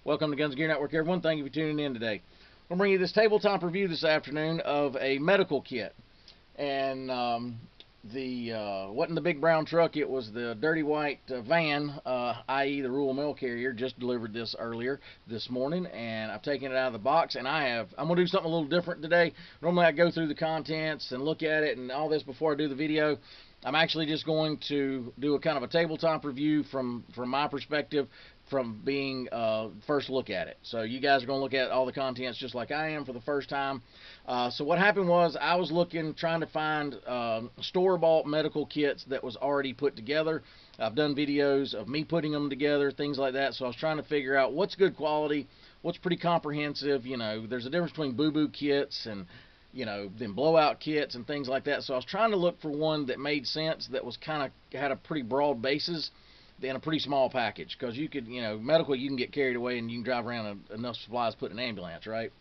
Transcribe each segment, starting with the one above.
Welcome to Guns Gear Network, everyone. Thank you for tuning in today. I'm going to bring you this tabletop review this afternoon of a medical kit. And wasn't the big brown truck, it was the dirty white van, i.e. the rural mail carrier. Just delivered this earlier this morning, and I've taken it out of the box, and I'm going to do something a little different today. Normally I go through the contents and look at it and all this before I do the video. I'm actually just going to do a kind of a tabletop review from my perspective, from being first look at it. So you guys are going to look at all the contents just like I am for the first time. So what happened was I was trying to find store-bought medical kits that was already put together. I've done videos of me putting them together, things like that. So I was trying to figure out what's good quality, what's pretty comprehensive. You know, there's a difference between boo-boo kits and, you know, then blowout kits and things like that. So I was trying to look for one that made sense, that was kind of had a pretty broad basis in a pretty small package, because you could, you know, medical, you can get carried away and you can drive around enough supplies to put in an ambulance, right?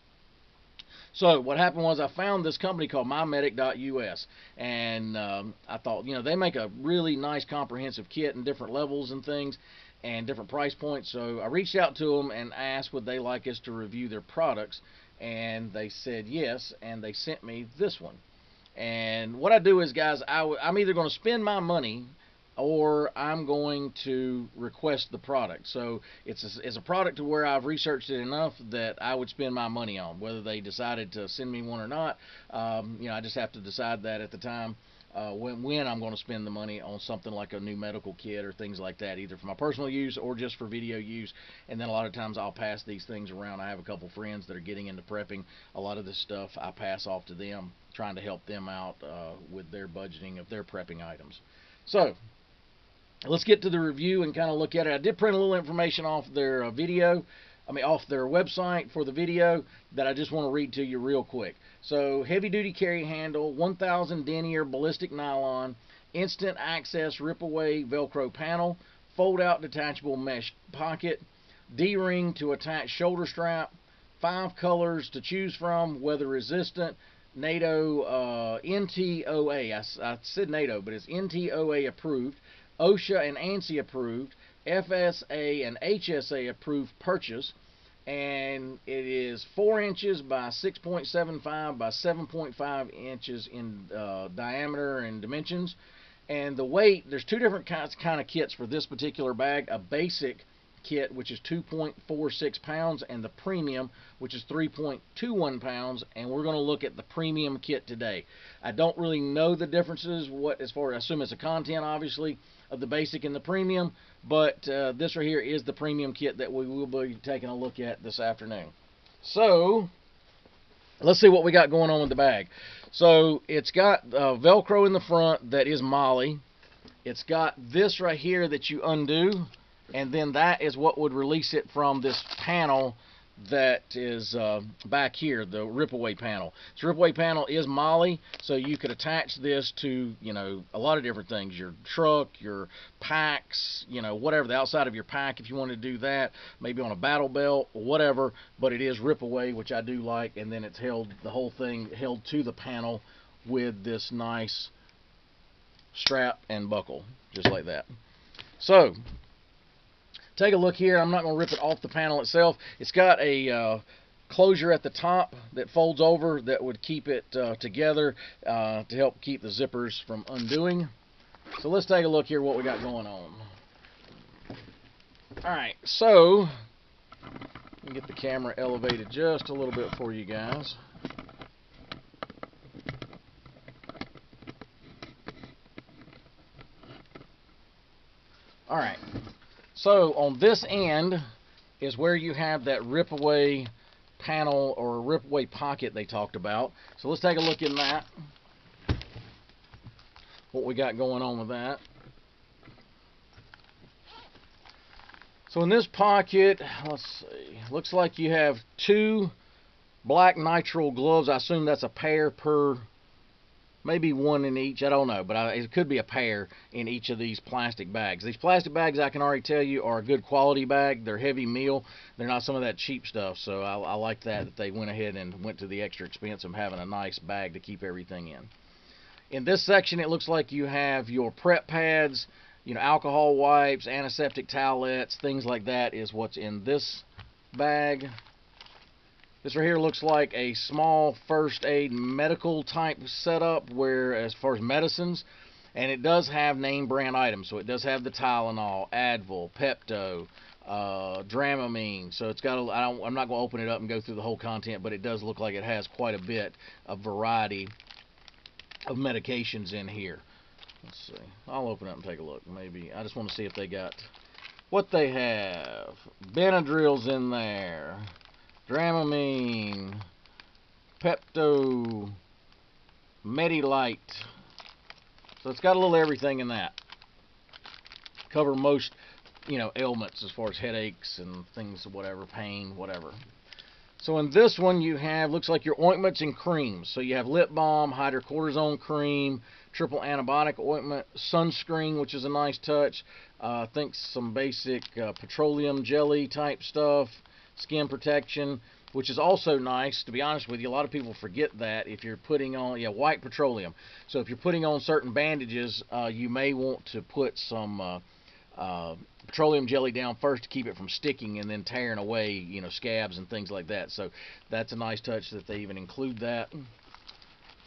So what happened was I found this company called MyMedic.us, and I thought, you know, they make a really nice comprehensive kit in different levels and things and different price points. So I reached out to them and asked would they like us to review their products, and they said yes, and they sent me this one. And what I do is, guys, I'm either going to spend my money or I'm going to request the product. So it's a product to where I've researched it enough that I would spend my money on. Whether they decided to send me one or not, you know, I just have to decide that at the time when I'm going to spend the money on something like a new medical kit or things like that, either for my personal use or just for video use. And then a lot of times I'll pass these things around. I have a couple friends that are getting into prepping. A lot of this stuff I pass off to them, trying to help them out with their budgeting of their prepping items. So let's get to the review and kind of look at it. I did print a little information off their off their website for the video that I just want to read to you real quick. So, heavy duty carry handle, 1000 Denier ballistic nylon, instant access rip away Velcro panel, fold out detachable mesh pocket, D-ring to attach shoulder strap, 5 colors to choose from, weather resistant, NATO NTOA, I said NATO, but it's NTOA approved, OSHA and ANSI approved, FSA and HSA approved purchase, and it is 4 inches by 6.75 by 7.5 inches in diameter and dimensions. And the weight, there's two different kind of kits for this particular bag. A basic kit, which is 2.46 pounds, and the premium, which is 3.21 pounds, and we're going to look at the premium kit today. I don't really know the differences, as far as, I assume it's the content, obviously, of the basic and the premium, but this right here is the premium kit that we will be taking a look at this afternoon. So let's see what we got going on with the bag. So it's got Velcro in the front that is moly. It's got this right here that you undo, and then that is what would release it from this panel that is back here, the rip-away panel. This rip-away panel is moly, so you could attach this to, you know, a lot of different things. Your truck, your packs, you know, whatever, the outside of your pack if you want to do that, maybe on a battle belt, whatever, but it is rip-away, which I do like, and then it's held, the whole thing held to the panel with this nice strap and buckle, just like that. So take a look here. I'm not going to rip it off the panel itself. It's got a closure at the top that folds over that would keep it together to help keep the zippers from undoing. So let's take a look here what we got going on. Alright, so let me get the camera elevated just a little bit for you guys. Alright. So on this end is where you have that rip-away panel or rip-away pocket they talked about. So let's take a look in that, what we got going on with that. So in this pocket, let's see, looks like you have 2 black nitrile gloves. I assume that's a pair per, maybe 1 in each, I don't know, but it could be a pair in each of these plastic bags. These plastic bags, I can already tell you, are a good quality bag. They're heavy meal. They're not some of that cheap stuff, so I like that they went ahead and went to the extra expense of having a nice bag to keep everything in. In this section, it looks like you have your prep pads, you know, alcohol wipes, antiseptic towelettes, things like that is what's in this bag. This right here looks like a small first aid medical type setup where as far as medicines, and it does have name brand items. So it does have the Tylenol, Advil, Pepto, Dramamine. So it's got I'm not going to open it up and go through the whole content, but it does look like it has quite a bit of variety of medications in here. Let's see. I'll open it up and take a look. Maybe I just want to see if they got what they have. Benadryl's in there. Dramamine, Pepto, Medilite. So it's got a little everything in that. Cover most, ailments as far as headaches and things, whatever, pain, whatever. So in this one you have, looks like your ointments and creams. So you have lip balm, hydrocortisone cream, triple antibiotic ointment, sunscreen, which is a nice touch. I think some basic petroleum jelly type stuff. Skin protection, which is also nice. To be honest with you, a lot of people forget that if you're putting on, white petroleum. So if you're putting on certain bandages, you may want to put some petroleum jelly down first to keep it from sticking and then tearing away, scabs and things like that. So that's a nice touch that they even include that.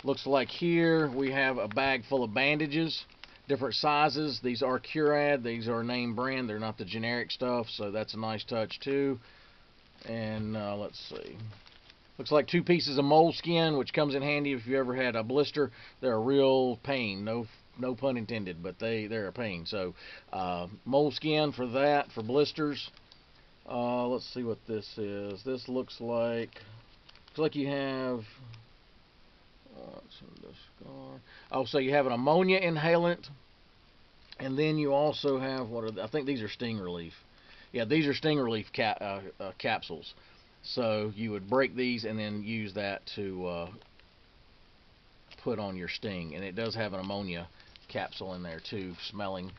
Looks like here we have a bag full of bandages, different sizes. These are Curad. These are name brand. They're not the generic stuff, so that's a nice touch too. And let's see, looks like 2 pieces of moleskin, which comes in handy if you ever had a blister. They're a real pain, no pun intended, but they're a pain. So moleskin for that, for blisters. Let's see what this is. This looks like you have what's in this scar. Oh, so you have an ammonia inhalant, and then you also have I think these are sting relief. Yeah, these are sting relief capsules. So you would break these and then use that to put on your sting. And it does have an ammonia capsule in there too, smelling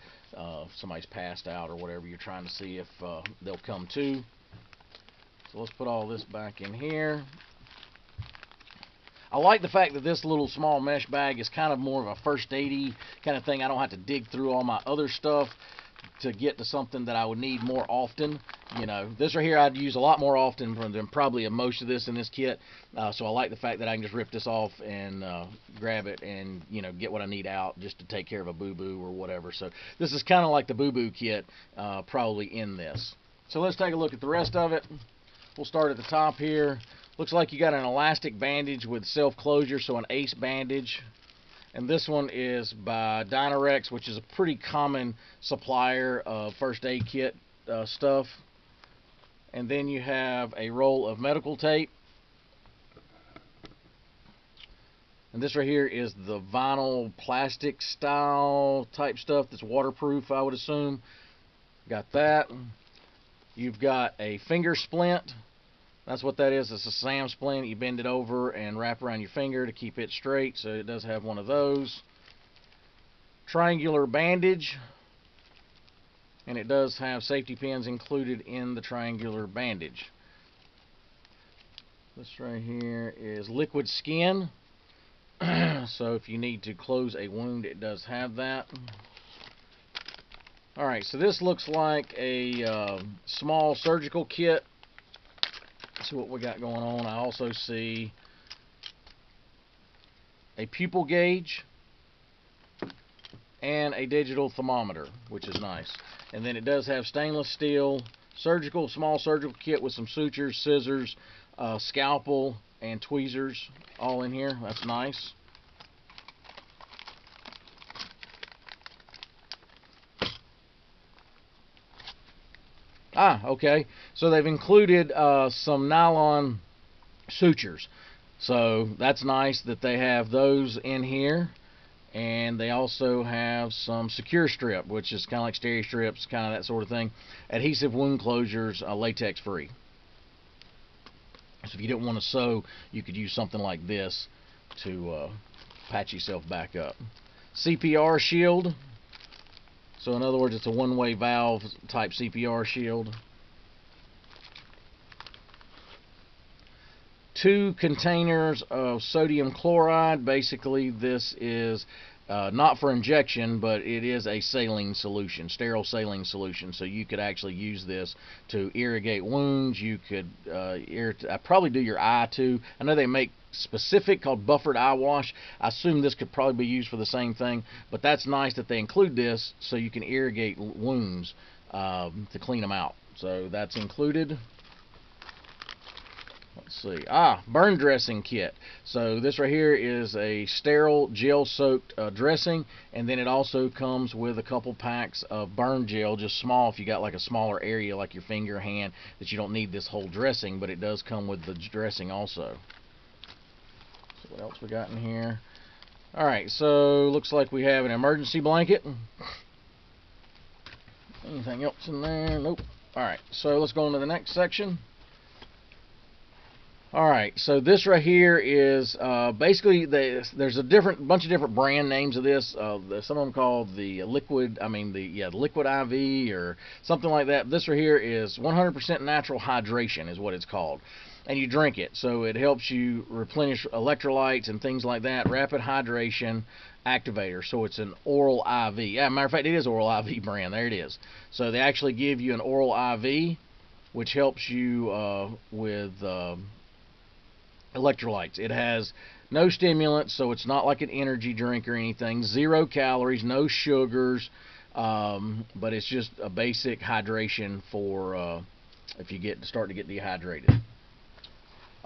somebody's passed out or whatever you're trying to see if they'll come to. So let's put all this back in here. I like the fact that this little small mesh bag is kind of more of a first aid-y kind of thing. I don't have to dig through all my other stuff to get to something that I would need more often. This right here I'd use a lot more often than probably most of this in this kit. So I like the fact that I can just rip this off and grab it and get what I need out just to take care of a boo-boo or whatever. So this is kind of like the boo-boo kit probably in this. So let's take a look at the rest of it. We'll start at the top here. Looks like you got an elastic bandage with self-closure, so an ACE bandage. And this one is by Denier, which is a pretty common supplier of first aid kit stuff. And then you have a roll of medical tape. And this right here is the vinyl plastic style type stuff that's waterproof, I would assume. Got that. You've got a finger splint. That's what that is. It's a SAM splint. You bend it over and wrap around your finger to keep it straight. So it does have one of those. Triangular bandage. And it does have safety pins included in the triangular bandage. This right here is liquid skin. So if you need to close a wound, it does have that. Alright, so this looks like a small surgical kit. See what we got going on. I also see a pupil gauge and a digital thermometer, which is nice. And then it does have stainless steel small surgical kit with some sutures, scissors, scalpel, and tweezers all in here. That's nice. Okay. So they've included some nylon sutures. So that's nice that they have those in here. And they also have some secure strip, which is kind of like steri strips, kind of that sort of thing. Adhesive wound closures, latex free. So if you didn't want to sew, you could use something like this to patch yourself back up. Cpr Shield. So in other words, it's a one-way valve type Cpr shield. 2 containers of sodium chloride. Basically, this is not for injection, but it is a saline solution, sterile saline solution. So you could actually use this to irrigate wounds. You could probably do your eye too. I know they make specific called buffered eye wash. I assume this could probably be used for the same thing, but that's nice that they include this so you can irrigate wounds to clean them out. So that's included. Let's see. Burn dressing kit. So this right here is a sterile gel-soaked dressing, and then it also comes with a couple packs of burn gel, just small if you got like a smaller area like your finger, hand, that you don't need this whole dressing, but it does come with the dressing also. So what else we got in here? Alright, so looks like we have an emergency blanket. Anything else in there? Nope. Alright, so let's go on to the next section. Alright, so this right here is basically there's a bunch of different brand names of this. Some of them called the liquid, the liquid IV or something like that. This right here is 100% natural hydration is what it's called. And you drink it, so it helps you replenish electrolytes and things like that. Rapid hydration activator, so it's an oral IV. Yeah, matter of fact, it is oral IV brand. There it is. So they actually give you an oral IV, which helps you with electrolytes. It has no stimulants, so it's not like an energy drink or anything. 0 calories, no sugars, but it's just a basic hydration for if you start to get dehydrated.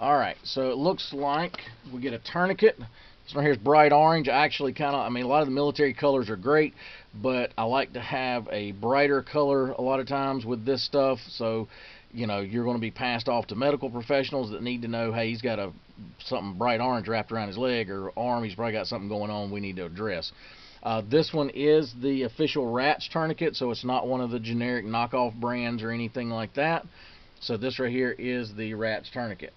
Alright, so it looks like we get a tourniquet. This one here is bright orange. I actually a lot of the military colors are great, but I like to have a brighter color a lot of times with this stuff, so you know, you're going to be passed off to medical professionals that need to know, hey, he's got something bright orange wrapped around his leg or arm, he's probably got something going on we need to address. This one is the official RATS tourniquet, so it's not one of the generic knockoff brands or anything like that. So this right here is the RATS tourniquet.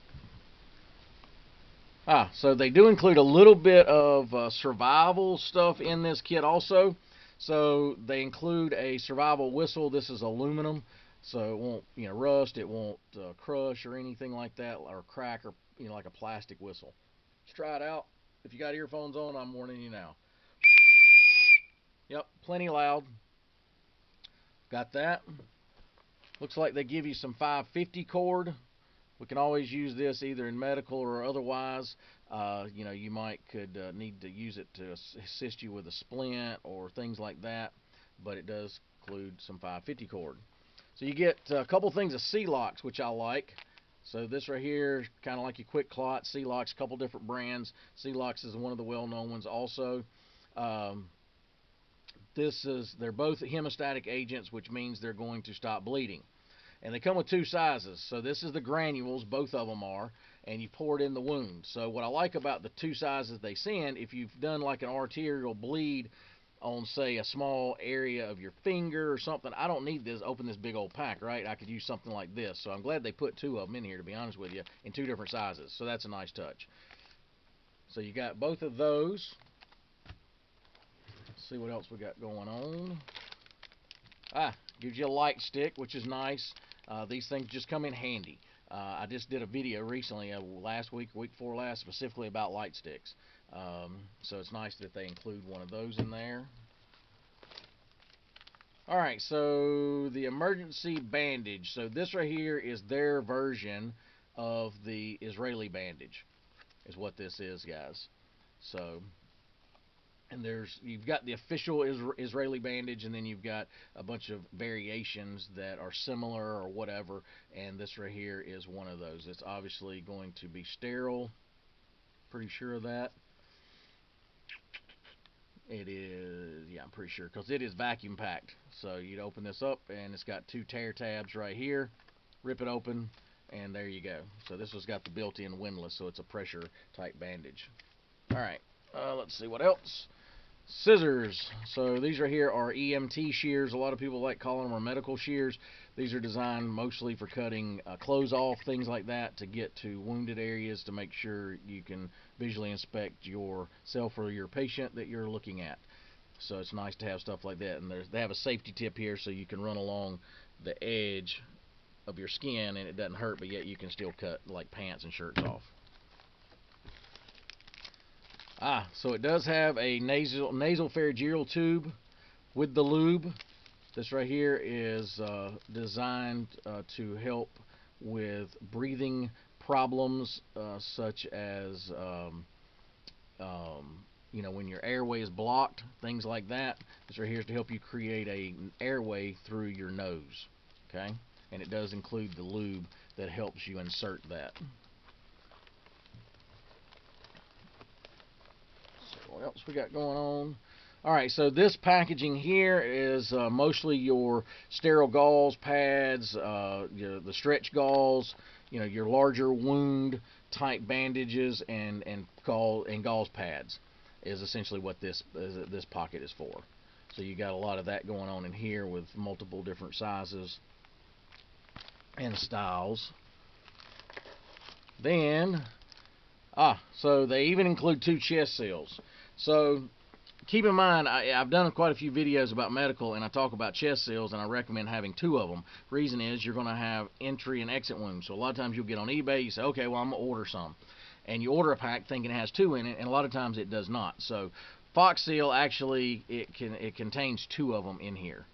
So they do include a little bit of survival stuff in this kit also. So they include a survival whistle. This is aluminum, so it won't rust, it won't crush or anything like that, or crack, or like a plastic whistle. Let's try it out. If you got earphones on, I'm warning you now. Yep, plenty loud. Got that. Looks like they give you some 550 cord. We can always use this either in medical or otherwise. You could need to use it to assist you with a splint or things like that, but it does include some 550 cord. So you get a couple things of C-locks, which I like. So this right here, kind of like your Quick Clot, C-locks, a couple different brands. C-locks is one of the well-known ones also. They're both hemostatic agents, which means they're going to stop bleeding. And they come with 2 sizes. So this is the granules, both of them are, and you pour it in the wound. So what I like about the 2 sizes they send, if you've done like an arterial bleed on, say, a small area of your finger or something, I don't need this, open this big old pack, right? I could use something like this. So I'm glad they put 2 of them in here, to be honest with you, in 2 different sizes. So that's a nice touch. So you got both of those. Let's see what else we got going on. Gives you a light stick, which is nice. These things just come in handy. I just did a video recently, last week, week before last, specifically about light sticks. So it's nice that they include one of those in there. Alright, so the emergency bandage. So this right here is their version of the Israeli bandage, is what this is, guys. So, and you've got the official Israeli bandage, and then you've got a bunch of variations that are similar or whatever, and this right here is one of those. It's obviously going to be sterile, pretty sure of that. It is, yeah, I'm pretty sure, because it is vacuum packed. So you'd open this up, and it's got 2 tear tabs right here. Rip it open, and there you go. So this has got the built-in windlass, so it's a pressure type bandage. Alright, let's see what else. Scissors. So these right here are EMT shears. A lot of people like calling them our medical shears. These are designed mostly for cutting clothes off, things like that, to get to wounded areas to make sure you can visually inspect yourself or your patient that you're looking at. So it's nice to have stuff like that. And they have a safety tip here so you can run along the edge of your skin and it doesn't hurt, but yet you can still cut like pants and shirts off. So it does have a nasopharyngeal tube with the lube. This right here is designed to help with breathing problems such as you know, when your airway is blocked, things like that. This right here is to help you create an airway through your nose. Okay, and it does include the lube that helps you insert that. So what else we got going on? Alright, so this packaging here is mostly your sterile gauze pads, the stretch gauze, you know, your larger wound type bandages, and gauze pads is essentially what this pocket is for. So you got a lot of that going on in here with multiple different sizes and styles. Then, so they even include 2 chest seals. So keep in mind, I've done quite a few videos about medical, and I talk about chest seals, and I recommend having 2 of them. Reason is you're going to have entry and exit wounds. So a lot of times you'll get on eBay, you say, okay, well, I'm going to order some. And you order a pack thinking it has 2 in it, and a lot of times it does not. So Fox Seal, actually, it contains 2 of them in here.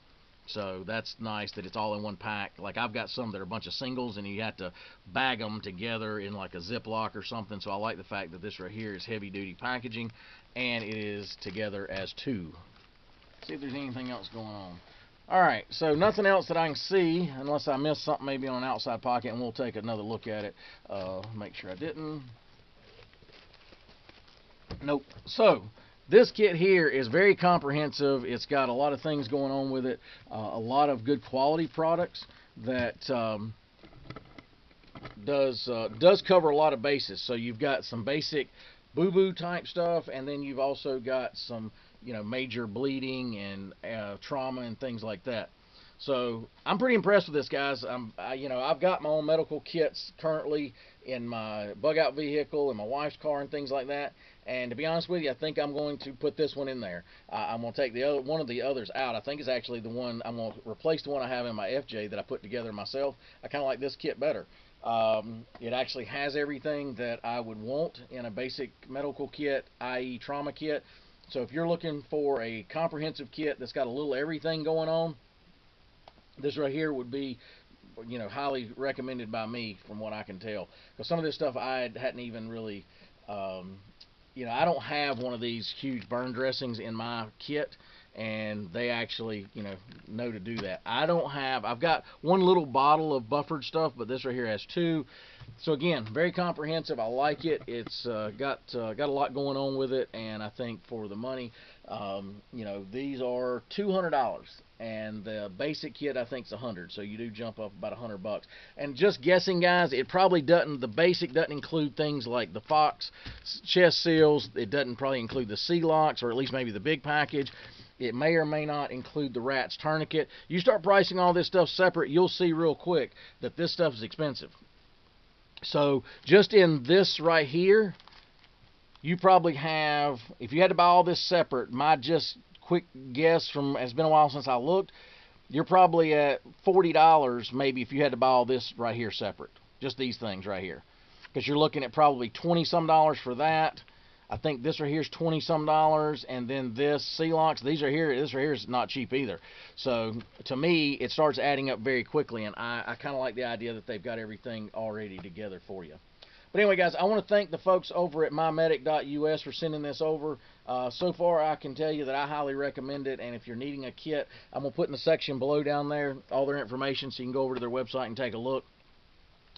So that's nice that it's all in one pack. Like, I've got some that are a bunch of singles, and you have to bag them together in like a Ziploc or something. So I like the fact that this right here is heavy duty packaging, and it is together as 2. Let's see if there's anything else going on. Alright, so nothing else that I can see, unless I missed something maybe on an outside pocket, and we'll take another look at it. Make sure I didn't. Nope. So this kit here is very comprehensive. It's got a lot of things going on with it, a lot of good quality products that does cover a lot of bases. So you've got some basic boo-boo type stuff, and then you've also got some, you know, major bleeding and trauma and things like that. So I'm pretty impressed with this, guys. You know, I've got my own medical kits currently in my bug out vehicle, in my wife's car, and things like that. And to be honest with you, I think I'm going to put this one in there. I'm going to take one of the others out. I think it's actually the one I'm going to replace the one I have in my FJ that I put together myself. I kind of like this kit better. It actually has everything that I would want in a basic medical kit, i.e. trauma kit. So if you're looking for a comprehensive kit that's got a little everything going on, this right here would be, you know, highly recommended by me from what I can tell. Because some of this stuff I hadn't even really, you know, I don't have one of these huge burn dressings in my kit, and they actually, you know to do that. I've got one little bottle of buffered stuff, but this right here has 2. So again, very comprehensive. I like it. It's got a lot going on with it, and I think for the money, you know, these are $200, and the basic kit I think is $100. So you do jump up about $100. And just guessing, guys, it probably doesn't. The basic doesn't include things like the Fox chest seals. It doesn't probably include the C-locks, or at least maybe the big package. It may or may not include the rat's tourniquet. You start pricing all this stuff separate, you'll see real quick that this stuff is expensive. So just in this right here, you probably have, if you had to buy all this separate, my just quick guess from, it's been a while since I looked, you're probably at $40 maybe if you had to buy all this right here separate. Just these things right here. Because you're looking at probably $20-some for that. I think this right here is $20-some, and then this C-locks, this right here is not cheap either. So to me, it starts adding up very quickly, and I kind of like the idea that they've got everything already together for you. But anyway, guys, I want to thank the folks over at mymedic.us for sending this over. So far, I can tell you that I highly recommend it, and if you're needing a kit, I'm going to put in the section below down there all their information, so you can go over to their website and take a look.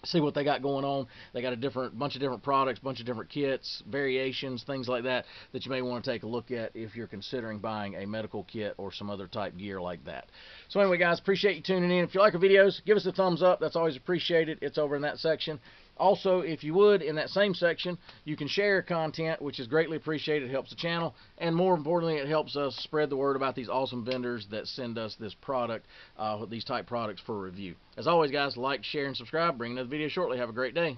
See what they got going on. They got a bunch of different products, bunch of different kits, variations, things like that you may want to take a look at if you're considering buying a medical kit or some other type gear like that. So anyway, guys, appreciate you tuning in. If you like our videos, give us a thumbs up. That's always appreciated. It's over in that section. Also, if you would, in that same section, you can share content, which is greatly appreciated. It helps the channel, and more importantly, it helps us spread the word about these awesome vendors that send us this product, these type products for review. As always, guys, like, share, and subscribe. Bring another video shortly. Have a great day.